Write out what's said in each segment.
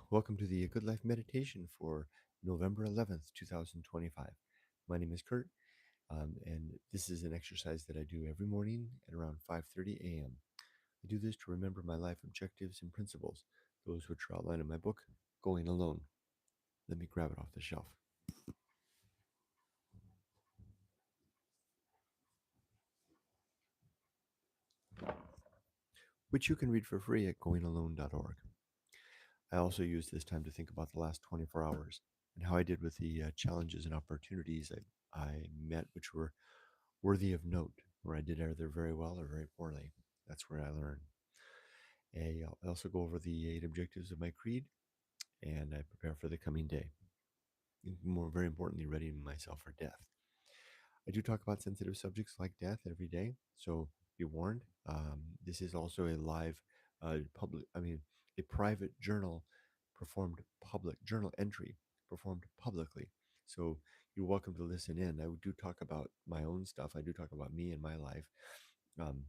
Welcome to the Good Life Meditation for November 11th, 2025. My name is Kurt, and this is an exercise that I do every morning at around 5:30 a.m. I do this to remember my life objectives and principles, those which are outlined in my book, Going Alone. Let me grab it off the shelf, which you can read for free at goingalone.org. I also use this time to think about the last 24 hours and how I did with the challenges and opportunities I met, which were worthy of note, where I did either very well or very poorly. That's where I learn. I also go over the 8 objectives of my creed, and I prepare for the coming day. More very importantly, readying myself for death. I do talk about sensitive subjects like death every day, so be warned. This is also a live, a private journal performed public journal entry performed publicly. So you're welcome to listen in. I do talk about my own stuff. I do talk about me and my life. Um,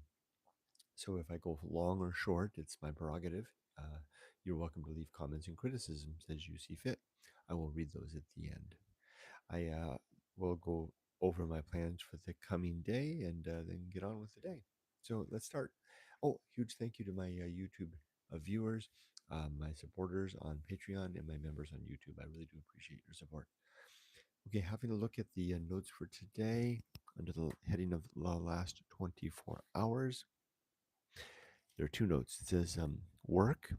so if I go long or short, it's my prerogative. Uh, you're welcome to leave comments and criticisms as you see fit. I will read those at the end. I will go over my plans for the coming day and then get on with the day. So let's start. Oh, huge thank you to my YouTube viewers, my supporters on Patreon, and my members on YouTube. I really do appreciate your support. Okay, having a look at the notes for today under the heading of the last 24 hours. There are two notes. It says work,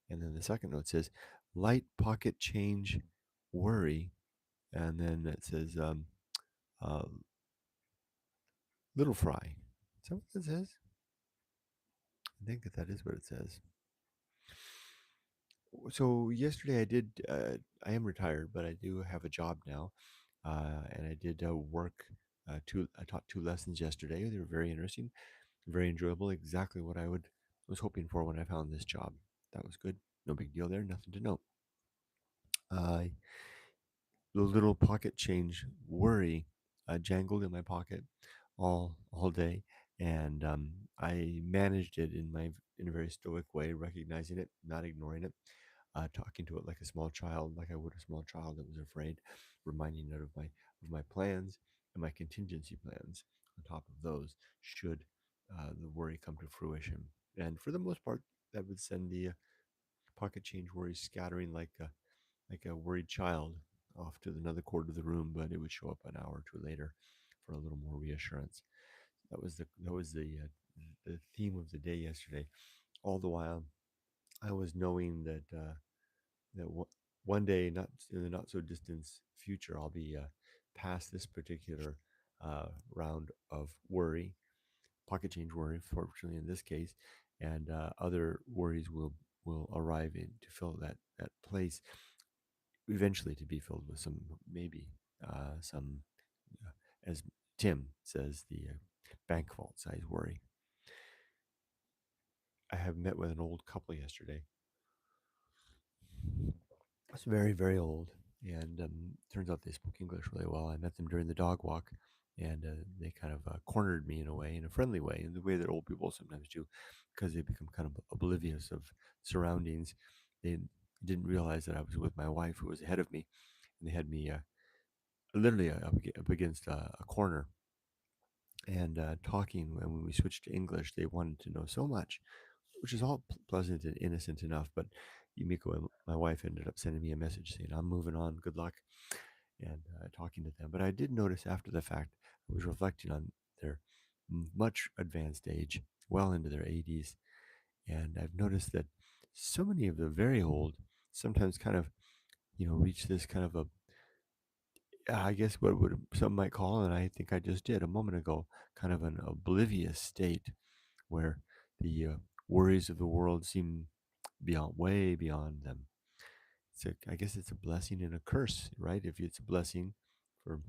and then the second note says light pocket change worry, and then it says uh, little fry. Is that what it says? I think that is what it says. So yesterday I did. I am retired, but I do have a job now, and I did work. I taught 2 lessons yesterday. They were very interesting, very enjoyable. Exactly what I was hoping for when I found this job. That was good. No big deal there. Nothing to note. Uh, the little pocket change worry jangled in my pocket all day, and I managed it in a very stoic way, recognizing it, not ignoring it, talking to it like a small child, like I would a small child that was afraid, reminding it of my plans and my contingency plans on top of those should the worry come to fruition. And for the most part, that would send the pocket change worries scattering like a worried child off to another quarter of the room, but it would show up an hour or two later for a little more reassurance. That was the theme of the day yesterday. All the while, I was knowing that one day, not in the not so distant future, I'll be past this particular round of worry, pocket change worry, fortunately in this case, and other worries will arrive in to fill that place eventually to be filled with some maybe some as Tim says the bank vault size worry. I have met with an old couple yesterday. It's very old, and turns out they spoke English really well. I met them during the dog walk, and they kind of cornered me in a way, in a friendly way, in the way that old people sometimes do, because they become kind of oblivious of surroundings. They didn't realize that I was with my wife, who was ahead of me, and they had me literally up against a corner and talking. And when we switched to English, they wanted to know so much, which is all pleasant and innocent enough. But Yumiko, my wife, ended up sending me a message saying, "I'm moving on. Good luck," and talking to them. But I did notice after the fact, I was reflecting on their much advanced age, well into their 80s, and I've noticed that so many of the very old sometimes kind of reach this kind of a I guess what would some might call, and I think I just did a moment ago, kind of an oblivious state where the worries of the world seem beyond, way beyond them. I guess it's a blessing and a curse, right? If it's a blessing for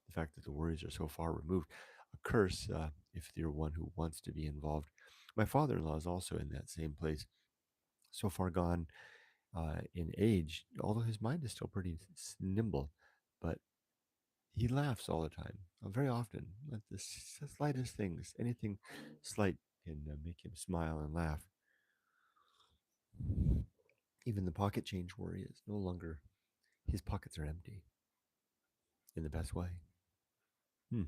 the fact that the worries are so far removed, a curse if you're one who wants to be involved. My father-in-law is also in that same place, so far gone in age, although his mind is still pretty nimble, but he laughs all the time, very often, at the slightest things. Anything slight can make him smile and laugh. Even the pocket change worry is no longer, his pockets are empty in the best way. Hmm.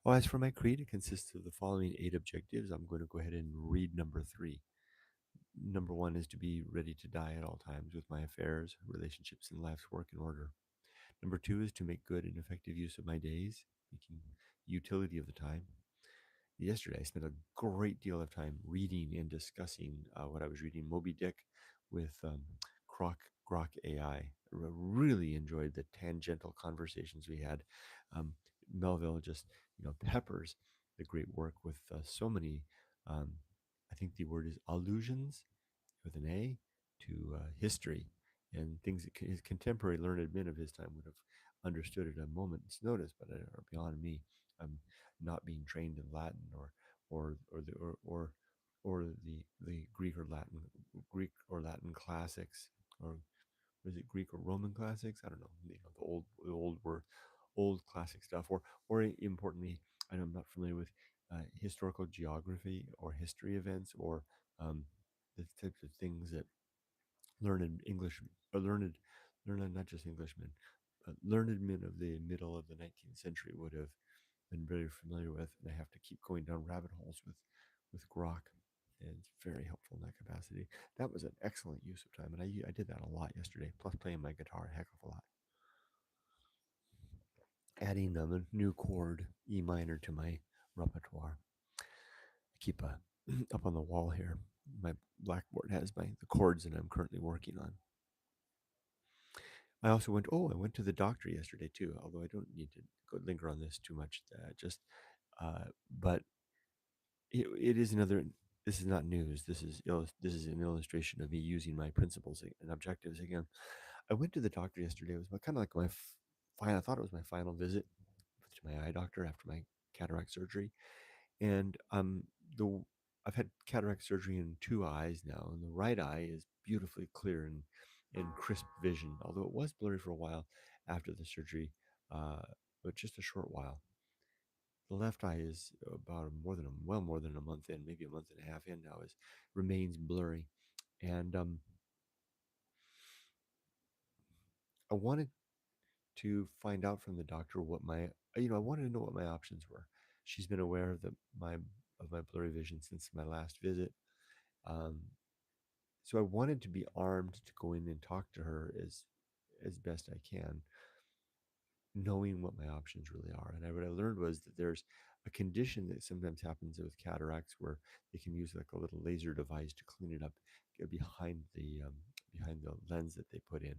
Oh, as for my creed, it consists of the following 8 objectives. I'm going to go ahead and read number 3. Number 1 is to be ready to die at all times with my affairs, relationships, and life's work in order. Number 2 is to make good and effective use of my days, making utility of the time. Yesterday, I spent a great deal of time reading and discussing what I was reading, Moby Dick, with Grok AI. Really enjoyed the tangential conversations we had. Um, Melville just peppers the great work with so many. Um, I think the word is allusions with an A to history and things that his contemporary learned men of his time would have understood at a moment's notice, but are beyond me. Not being trained in Latin or the Greek or Latin classics, or was it Greek or Roman classics? I don't know. The old word, old classic stuff, or importantly, I'm not familiar with historical geography or history events or um, the types of things that learned English or learned not just Englishmen, but learned men of the middle of the 19th century would have been very familiar with. And I have to keep going down rabbit holes with Grok. And it's very helpful in that capacity. That was an excellent use of time, and I did that a lot yesterday. Plus, playing my guitar a heck of a lot, adding a new chord E minor to my repertoire. I keep up on the wall here. My blackboard has the chords that I'm currently working on. I also I went to the doctor yesterday too, although I don't need to go linger on this too much. But it is another, this is not news. This is an illustration of me using my principles and objectives again. I went to the doctor yesterday. It was kind of like my final, I thought it was my final visit to my eye doctor after my cataract surgery. And the I've had cataract surgery in 2 eyes now, and the right eye is beautifully clear and crisp vision, although it was blurry for a while after the surgery, uh, but just a short while. The left eye is about more than a month in, maybe a month and a half in now, is remains blurry, and I wanted to find out from the doctor what I wanted to know what my options were. She's been aware of my blurry vision since my last visit. Um, so I wanted to be armed to go in and talk to her as best I can, knowing what my options really are. And what I learned was that there's a condition that sometimes happens with cataracts where they can use like a little laser device to clean it up behind the lens that they put in.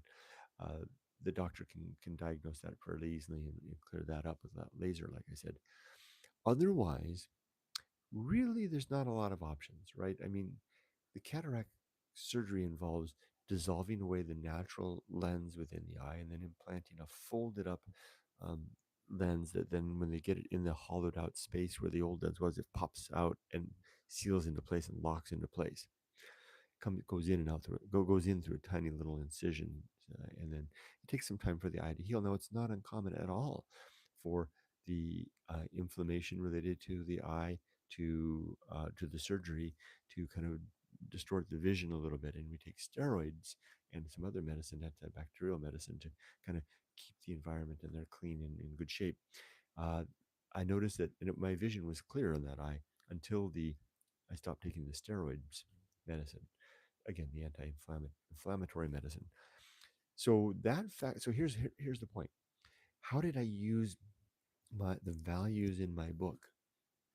Uh, the doctor can diagnose that fairly easily and clear that up with that laser, like I said. Otherwise, really, there's not a lot of options, right? I mean, the cataract surgery involves dissolving away the natural lens within the eye and then implanting a folded up um, lens that then, when they get it in the hollowed out space where the old lens was, it pops out and seals into place and locks into place. Goes in and out goes in through a tiny little incision, and then it takes some time for the eye to heal. Now, it's not uncommon at all for the inflammation related to the eye to the surgery to kind of distort the vision a little bit, and we take steroids and some other medicine, antibacterial medicine, to kind of keep the environment in there clean and in good shape. uh, I noticed that my vision was clear in that eye until the I stopped taking the steroids medicine, again, the anti-inflammatory medicine. So that fact. So here's the point. How did I use the values in my book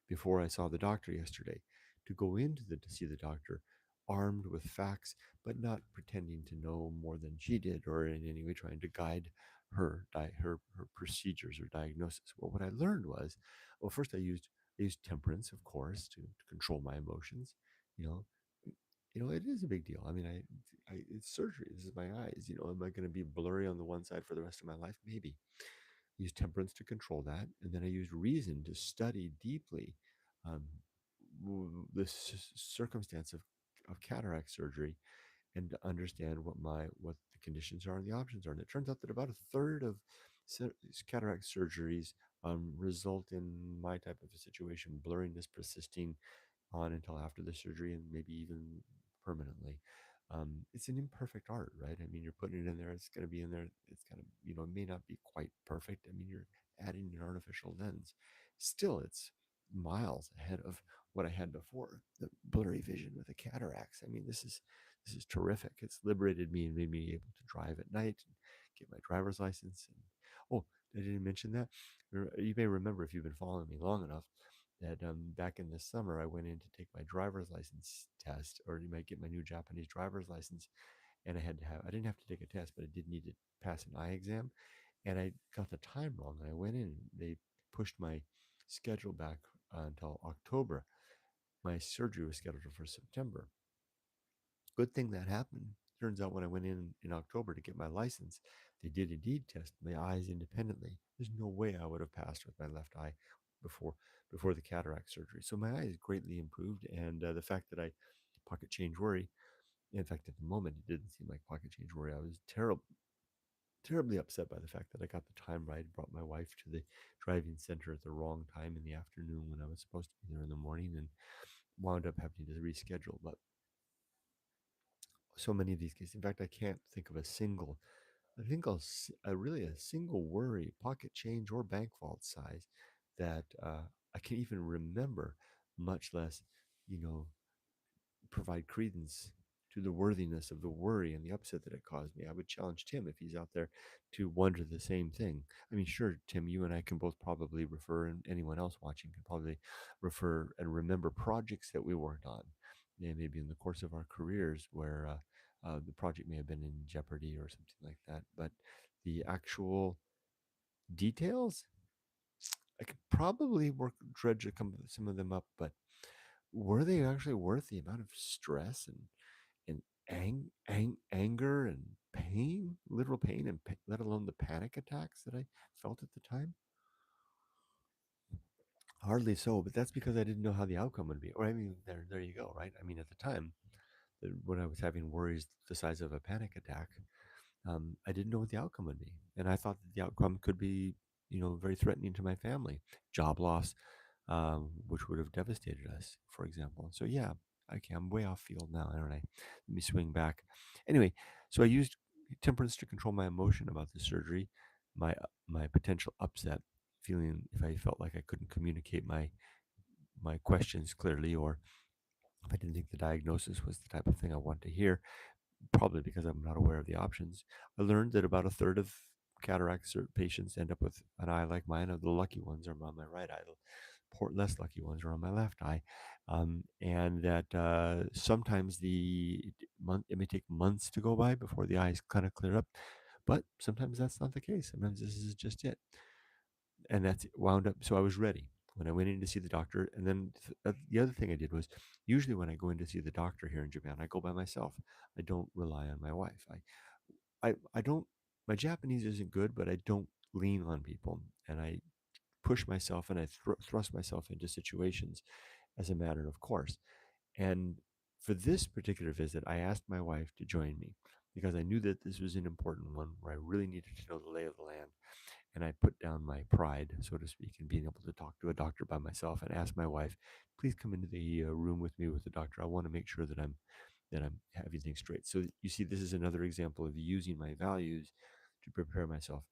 before I saw the doctor yesterday to go to see the doctor armed with facts, but not pretending to know more than she did, or in any way trying to guide her procedures or diagnosis? Well, what I learned was, well, first I used temperance, of course, to control my emotions. You know, it is a big deal. I mean, it's surgery. This is my eyes. Am I going to be blurry on the one side for the rest of my life? Maybe. I used temperance to control that, and then I used reason to study deeply um, the circumstance of cataract surgery and to understand what the conditions are and the options are. And it turns out that about a third of cataract surgeries result in my type of a situation, blurriness persisting on until after the surgery and maybe even permanently. It's an imperfect art, right? I mean, you're putting it in there, it's going to be in there. It's kind of, it may not be quite perfect. I mean, you're adding an artificial lens. Still, it's miles ahead of what I had before, the blurry vision with the cataracts. I mean, this is terrific. It's liberated me and made me able to drive at night and get my driver's license. And oh, I didn't mention that. You may remember if you've been following me long enough that back in the summer I went in to take my driver's license test, or you might get my new Japanese driver's license, and I didn't have to take a test, but I did need to pass an eye exam, and I got the time wrong, and I went in and they pushed my schedule back until October. My surgery was scheduled for September. Good thing that happened. Turns out when I went in October to get my license, they did indeed test my eyes independently. There's no way I would have passed with my left eye before before the cataract surgery. So my eyes greatly improved, and the fact that I pocket change worry. In fact, at the moment, it didn't seem like pocket change worry. I was terribly upset by the fact that I got the time right. Brought my wife to the driving center at the wrong time in the afternoon when I was supposed to be there in the morning, and wound up having to reschedule. But so many of these cases. In fact, I can't think of a single, I think really a single worry, pocket change or bank vault size that I can even remember, much less, you know, provide credence to the worthiness of the worry and the upset that it caused me. I would challenge Tim if he's out there to wonder the same thing. I mean, sure, Tim, you and I can both probably refer, and anyone else watching can probably refer and remember projects that we worked on, and maybe in the course of our careers where the project may have been in jeopardy or something like that. But the actual details, I could probably dredge some of them up, but were they actually worth the amount of stress and anger and pain, literal pain, and let alone the panic attacks that I felt at the time? Hardly so, but that's because I didn't know how the outcome would be. Or I mean, there you go, right? I mean, at the time, when I was having worries the size of a panic attack, I didn't know what the outcome would be, and I thought that the outcome could be, very threatening to my family, job loss, which would have devastated us, for example. So yeah, okay, I'm way off field now, aren't I? Let me swing back. Anyway, so I used temperance to control my emotion about the surgery, my potential upset, feeling if I felt like I couldn't communicate my questions clearly, or if I didn't think the diagnosis was the type of thing I want to hear, probably because I'm not aware of the options. I learned that about a third of patients end up with an eye like mine. Of the lucky ones are on my right eye. The poor, less lucky ones are on my left eye, and that sometimes it may take months to go by before the eyes kind of clear up, but sometimes that's not the case. Sometimes this is just it, and that's wound up. So I was ready when I went in to see the doctor. And then the other thing I did was, usually when I go in to see the doctor here in Japan, I go by myself. I don't rely on my wife. I don't. My Japanese isn't good, but I don't lean on people, and I push myself and I thrust myself into situations as a matter of course. And for this particular visit, I asked my wife to join me because I knew that this was an important one where I really needed to know the lay of the land, and I put down my pride, so to speak, in being able to talk to a doctor by myself and ask my wife, "Please come into the room with me with the doctor. I want to make sure that I'm having things straight." So you see, this is another example of using my values to prepare myself.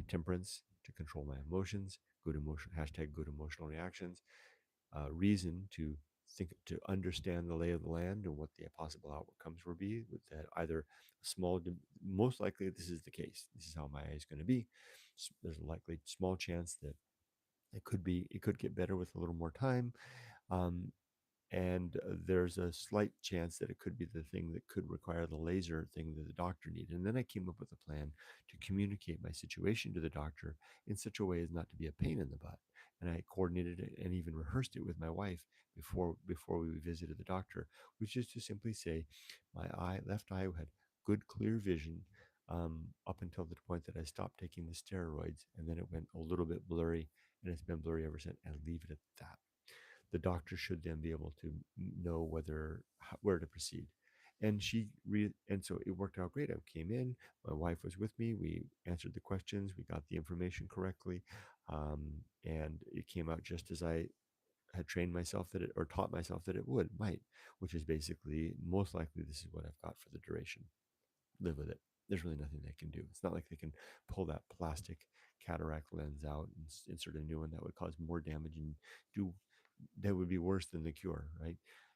Temperance to control my emotions. Good emotional reactions. Reason to think, to understand the lay of the land and what the possible outcomes will be. With that, either most likely this is the case. This is how my eye is going to be. There's a likely small chance that it could get better with a little more time. Um, and there's a slight chance that it could be the thing that could require the laser thing that the doctor needed. And then I came up with a plan to communicate my situation to the doctor in such a way as not to be a pain in the butt. And I coordinated it and even rehearsed it with my wife before we visited the doctor, which is to simply say, my left eye had good clear vision up until the point that I stopped taking the steroids, and then it went a little bit blurry, and it's been blurry ever since. And leave it at that. The doctor should then be able to know where to proceed. And so it worked out great. I came in, my wife was with me, we answered the questions, we got the information correctly, and it came out just as I had trained myself that it, or taught myself that it might, which is basically most likely this is what I've got for the duration. Live with it. There's really nothing they can do. It's not like they can pull that plastic cataract lens out and insert a new one that would cause more damage and do that would be worse than the cure, right?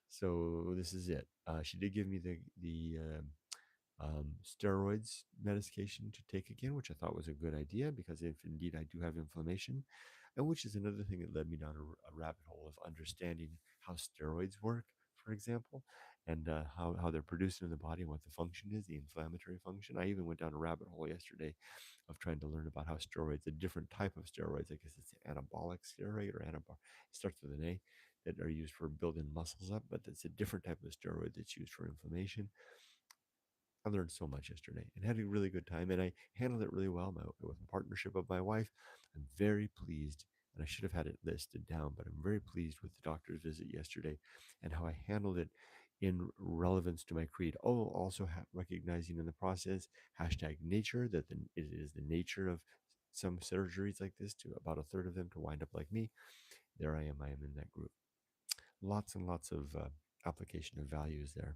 So this is it. She did give me the steroids medication to take again, which I thought was a good idea because if indeed I do have inflammation, and which is another thing that led me down a rabbit hole of understanding how steroids work, for example, and how they're produced in the body and what the function is, the inflammatory function. I even went down a rabbit hole yesterday of trying to learn about how steroids, a different type of steroids, I guess it's an anabolic steroid or anabolic, it starts with an A, that are used for building muscles up, but it's a different type of steroid that's used for inflammation. I learned so much yesterday and had a really good time, and I handled it really well with the partnership of my wife. I'm very pleased, and I should have had it listed down, but I'm very pleased with the doctor's visit yesterday and how I handled it in relevance to my creed. Oh, also recognizing in the process hashtag nature that it is the nature of some surgeries like this to about a third of them to wind up like me. There I am. I am in that group. Lots and lots of application of values there.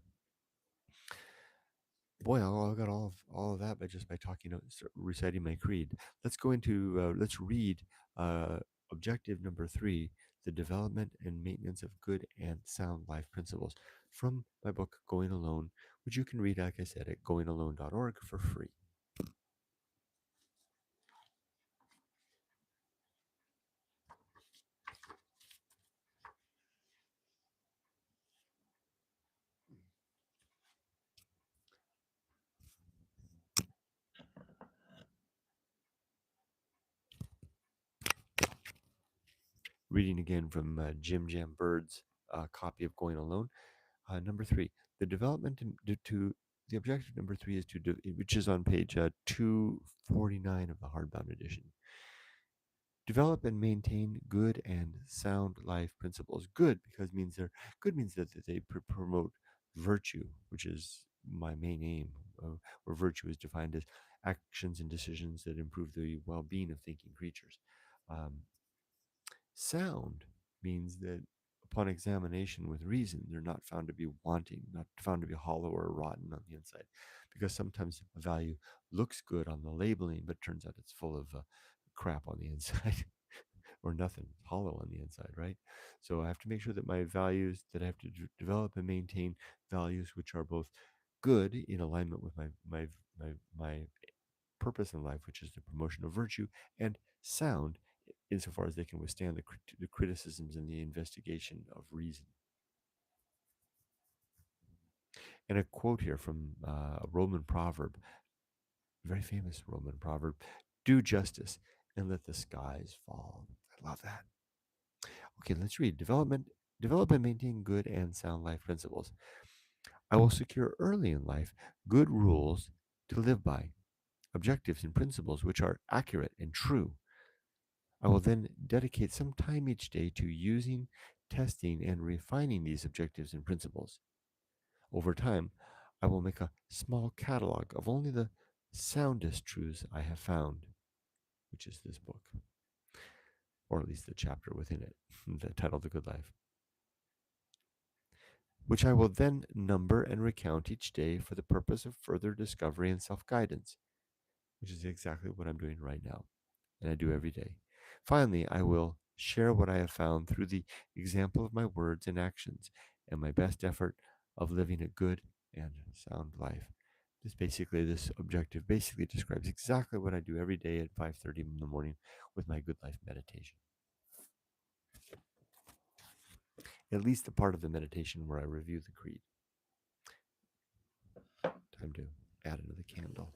Boy, I got all of that by just by talking, reciting my creed. Let's go into let's read uh, objective number 3, the development and maintenance of good and sound life principles, from my book Going Alone, which you can read, like I said, at goingalone.org for free. Reading again from Jim Jam Bird's copy of Going Alone. Number 3, the development to the objective number 3 is which is on page 249 of the hardbound edition. Develop and maintain good and sound life principles. Good because means they're good means that they promote virtue, which is my main aim, where virtue is defined as actions and decisions that improve the well-being of thinking creatures. Um, Sound means that upon examination with reason, they're not found to be wanting, not found to be hollow or rotten on the inside. Because sometimes a value looks good on the labeling, but turns out it's full of crap on the inside or nothing, hollow on the inside, right? So I have to make sure that my values, that I have to develop and maintain values which are both good in alignment with my purpose in life, which is the promotion of virtue, and sound insofar as they can withstand the criticisms and the investigation of reason. And a quote here from a Roman proverb, very famous Roman proverb: "Do justice and let the skies fall." I love that. Okay, let's read. Develop and maintain good and sound life principles. I will secure early in life good rules to live by, objectives and principles which are accurate and true. I will then dedicate some time each day to using, testing, and refining these objectives and principles. Over time, I will make a small catalog of only the soundest truths I have found, which is this book, or at least the chapter within it, the title, The Good Life, which I will then number and recount each day for the purpose of further discovery and self guidance, which is exactly what I'm doing right now, and I do every day. Finally, I will share what I have found through the example of my words and actions and my best effort of living a good and sound life. This objective basically describes exactly what I do every day at 5:30 in the morning with my good life meditation. At least the part of the meditation where I review the creed. Time to add another candle.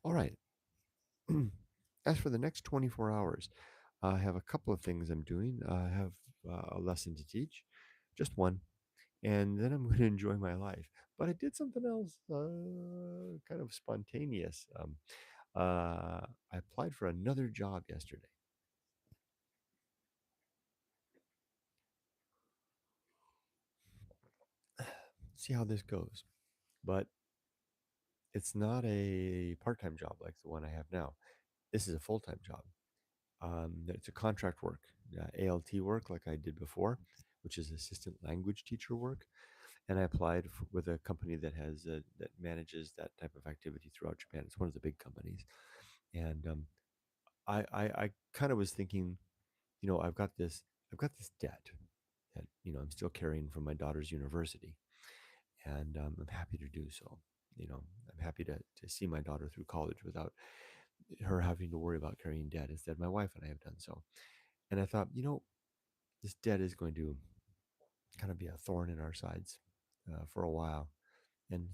All right. As for the next 24 hours, I have a couple of things I'm doing. I have a lesson to teach, just one, and then I'm going to enjoy my life. But I did something else, kind of spontaneous. I applied for another job yesterday. see how this goes. But it's not a part-time job like the one I have now. This is a full-time job. It's a contract work, ALT work, like I did before, which is assistant language teacher work. And I applied with a company that has that manages that type of activity throughout Japan. It's one of the big companies, and I kind of was thinking, I've got this debt that I'm still carrying from my daughter's university, and I'm happy to do so. I'm happy to see my daughter through college without her having to worry about carrying debt. Instead, my wife and I have done so. And I thought, this debt is going to kind of be a thorn in our sides for a while, and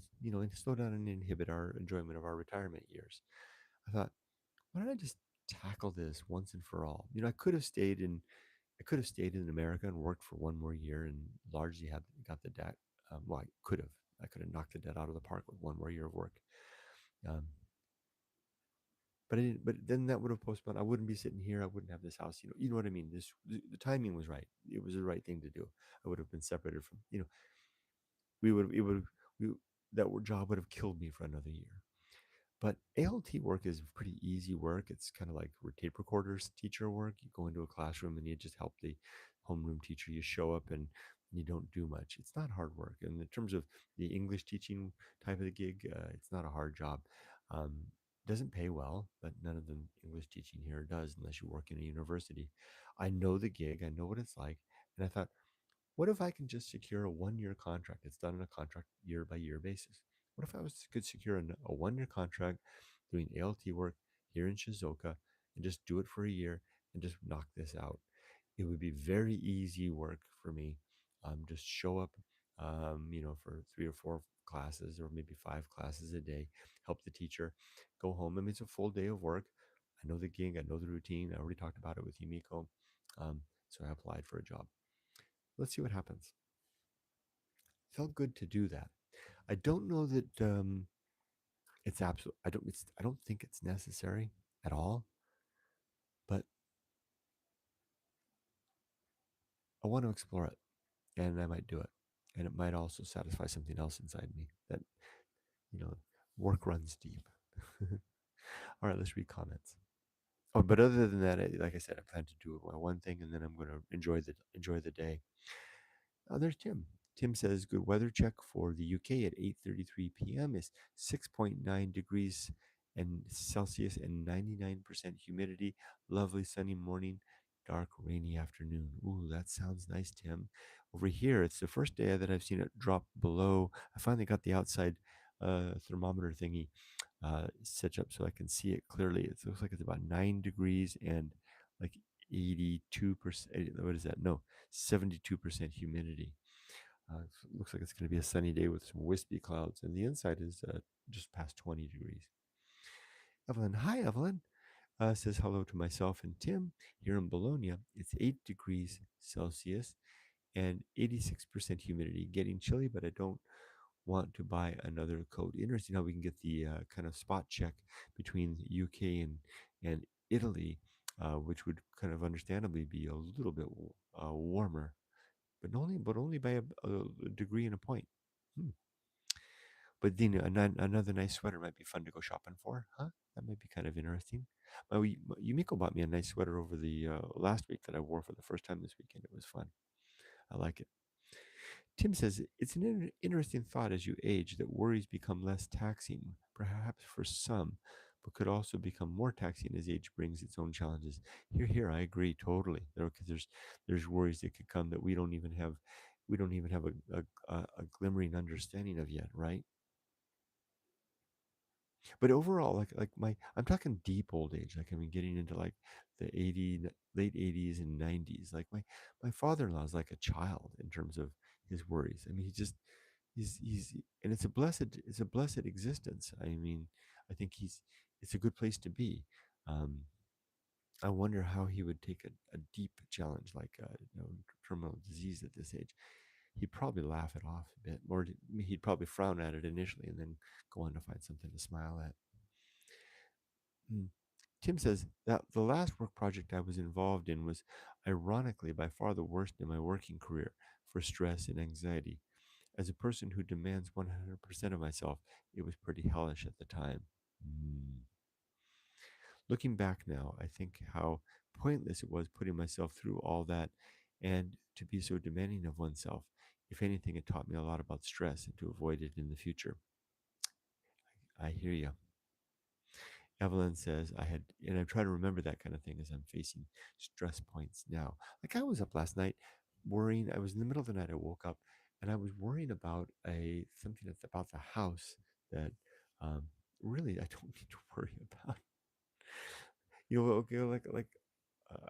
slow down and inhibit our enjoyment of our retirement years. I thought, why don't I just tackle this once and for all? I could have stayed in America and worked for one more year and largely had got the debt. Well, I could have knocked the debt out of the park with one more year of work. Um, but I didn't. But then that would have postponed. I wouldn't be sitting here. I wouldn't have this house. You know what I mean. The timing was right. It was the right thing to do. I would have been separated from. We would. It would. We that job would have killed me for another year. But ALT work is pretty easy work. It's kind of like tape recorders teacher work. You go into a classroom and you just help the homeroom teacher. You show up and you don't do much. It's not hard work. And in terms of the English teaching type of the gig, it's not a hard job. Um, doesn't pay well, but none of the English teaching here does unless you work in a university. I know the gig. I know what it's like. And I thought, what if I can just secure a 1 year contract? It's done on a contract year by year basis. What if could secure a 1 year contract doing ALT work here in Shizuoka and just do it for a year and just knock this out? It would be very easy work for me. Just show up, for 3 or 4 classes or maybe 5 classes a day, help the teacher, go home. I mean, it's a full day of work. I know the gig, I know the routine. I already talked about it with Yumiko. So I applied for a job. Let's see what happens. Felt good to do that. I don't know that it's absolute. I don't think it's necessary at all. But I want to explore it, and I might do it, and it might also satisfy something else inside me that you know work runs deep. All right, let's read comments. Oh, but other than that, like I said, I plan to do my one thing, and then I'm going to enjoy the day. There's Tim. Tim says good weather check for the UK at 8:33 p.m. is 6.9 degrees and Celsius and 99% humidity. Lovely sunny morning, dark rainy afternoon. Ooh, that sounds nice, Tim. Over here, it's the first day that I've seen it drop below. I finally got the outside thermometer thingy set up so I can see it clearly. It looks like it's about 9 degrees and like 82%. What is that? No, 72% humidity. Looks like it's going to be a sunny day with some wispy clouds, and the inside is just past 20 degrees. Evelyn, hi, Evelyn, says hello to myself and Tim here in Bologna. It's 8 degrees Celsius and 86% humidity. Getting chilly, but I don't want to buy another coat. Interesting how we can get the kind of spot check between the UK and Italy, which would kind of understandably be a little bit warmer, but only by a degree and a point. Hmm. But then another nice sweater might be fun to go shopping for, huh? That might be kind of interesting. Yumiko bought me a nice sweater over the last week that I wore for the first time this weekend. It was fun. I like it. Tim says it's an interesting thought as you age that worries become less taxing, perhaps for some, but could also become more taxing as age brings its own challenges. Here, I agree totally. There's worries that could come that we don't even have a glimmering understanding of yet, right? But overall, I'm talking deep old age. Like I mean, getting into like the late 80s and 90s. Like my father-in-law is like a child in terms of his worries. I mean, he's and it's a blessed existence. I mean, I think it's a good place to be. Um, I wonder how he would take a deep challenge like terminal disease at this age. He'd probably laugh it off a bit, or he'd probably frown at it initially and then go on to find something to smile at. Mm. Tim says that the last work project I was involved in was ironically by far the worst in my working career for stress and anxiety. As a person who demands 100% of myself, it was pretty hellish at the time. Mm. Looking back now, I think how pointless it was putting myself through all that and to be so demanding of oneself. If anything, it taught me a lot about stress and to avoid it in the future. I hear you. Evelyn says, and I try to remember that kind of thing as I'm facing stress points now. Like I was up last night worrying. I was in the middle of the night. I woke up and I was worrying about something that's about the house that um, really I don't need to worry about. Okay,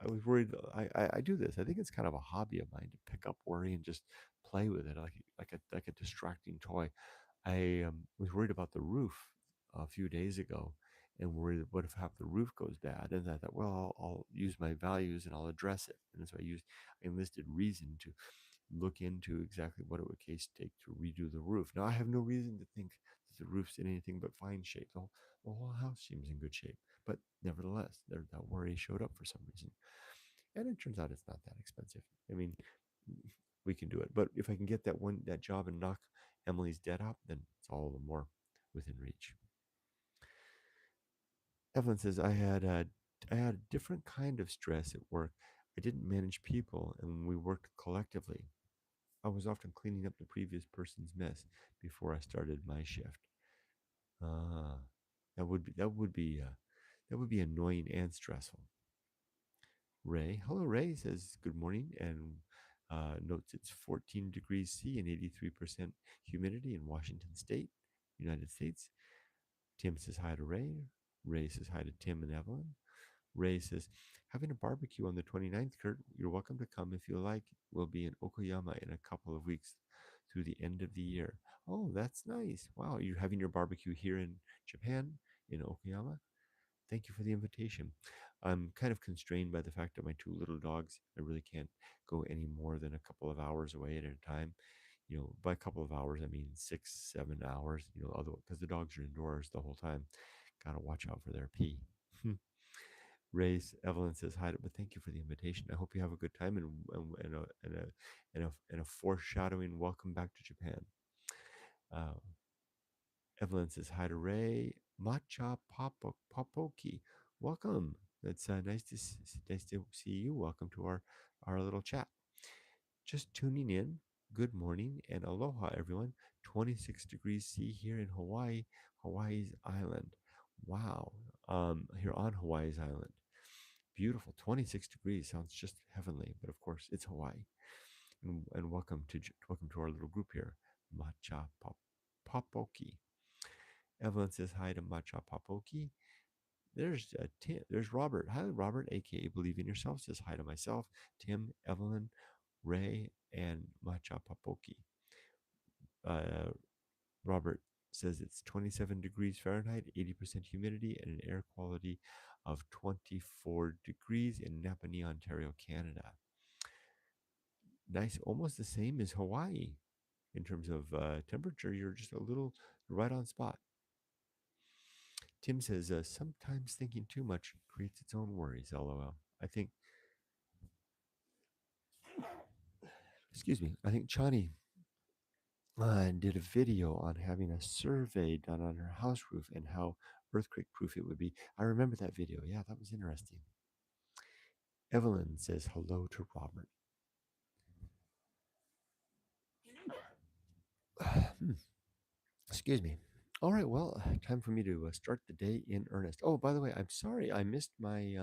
I was worried. I do this. I think it's kind of a hobby of mine to pick up worry and just play with it, like a distracting toy. I was worried about the roof a few days ago, and worried what if half the roof goes bad? And I thought, well, I'll use my values and I'll address it. And so I enlisted reason to look into exactly what it would take to redo the roof. Now I have no reason to think that the roof's in anything but fine shape. The whole house seems in good shape, but nevertheless, that worry showed up for some reason, and it turns out it's not that expensive. I mean, we can do it. But if I can get that job and knock Emily's debt out, then it's all the more within reach. Evelyn says I had a different kind of stress at work. I didn't manage people, and we worked collectively. I was often cleaning up the previous person's mess before I started my shift. Ah, that would be annoying and stressful. Ray, hello, Ray says good morning and notes it's 14 degrees C and 83% humidity in Washington State, United States. Tim says hi to Ray. Ray says hi to Tim and Evelyn. Ray says, having a barbecue on the 29th, Kurt. You're welcome to come if you like. We'll be in Okayama in a couple of weeks through the end of the year. Oh, that's nice. Wow, you're having your barbecue here in Japan, in Okayama? Thank you for the invitation. I'm kind of constrained by the fact that my two little dogs, I really can't go any more than a couple of hours away at a time. By a couple of hours, I mean 6, 7 hours, because the dogs are indoors the whole time. Got to watch out for their pee. Race Evelyn says hi, but thank you for the invitation. I hope you have a good time and a foreshadowing welcome back to Japan. Uh, Evelyn says hi to Ray. Matcha Popoki. Welcome. It's nice to see you. Welcome to our little chat. Just tuning in. Good morning and aloha, everyone. 26 degrees C here in Hawaii, Hawaii's island. Wow. Here on Hawaii's island. Beautiful. 26 degrees sounds just heavenly, but of course it's Hawaii. And welcome to our little group here. Matcha Popoki. Evelyn says hi to Matcha Papoki. There's Tim. There's Robert. Hi, Robert, aka Believe in Yourself. Says hi to myself, Tim, Evelyn, Ray, and Matcha Papoki. Uh, Robert says it's 27 degrees Fahrenheit, 80% humidity, and an air quality of 24 degrees in Napanee, Ontario, Canada. Nice, almost the same as Hawaii in terms of temperature. You're just a little right on spot. Tim says, sometimes thinking too much creates its own worries, lol. I think Chani did a video on having a survey done on her house roof and how earthquake proof it would be. I remember that video. Yeah, that was interesting. Evelyn says hello to Robert. Excuse me. All right, well, time for me to start the day in earnest. Oh, by the way, I'm sorry I missed my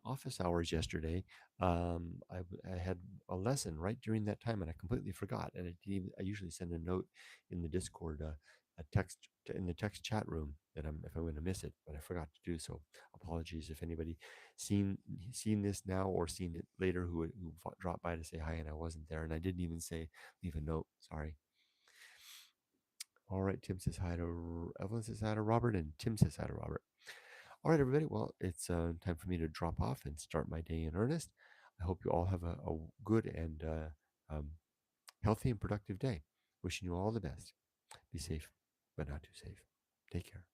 office hours yesterday. I had a lesson right during that time, and I completely forgot. And I usually send a note in the Discord, a text in the text chat room that if I'm going to miss it, but I forgot to do so. Apologies if anybody seen this now or seen it later who dropped by to say hi and I wasn't there, and I didn't even leave a note. Sorry. All right, Tim says hi to Evelyn says hi to Robert, and Tim says hi to Robert. All right, everybody. Well, it's time for me to drop off and start my day in earnest. I hope you all have a good and healthy and productive day. Wishing you all the best. Be safe, but not too safe. Take care.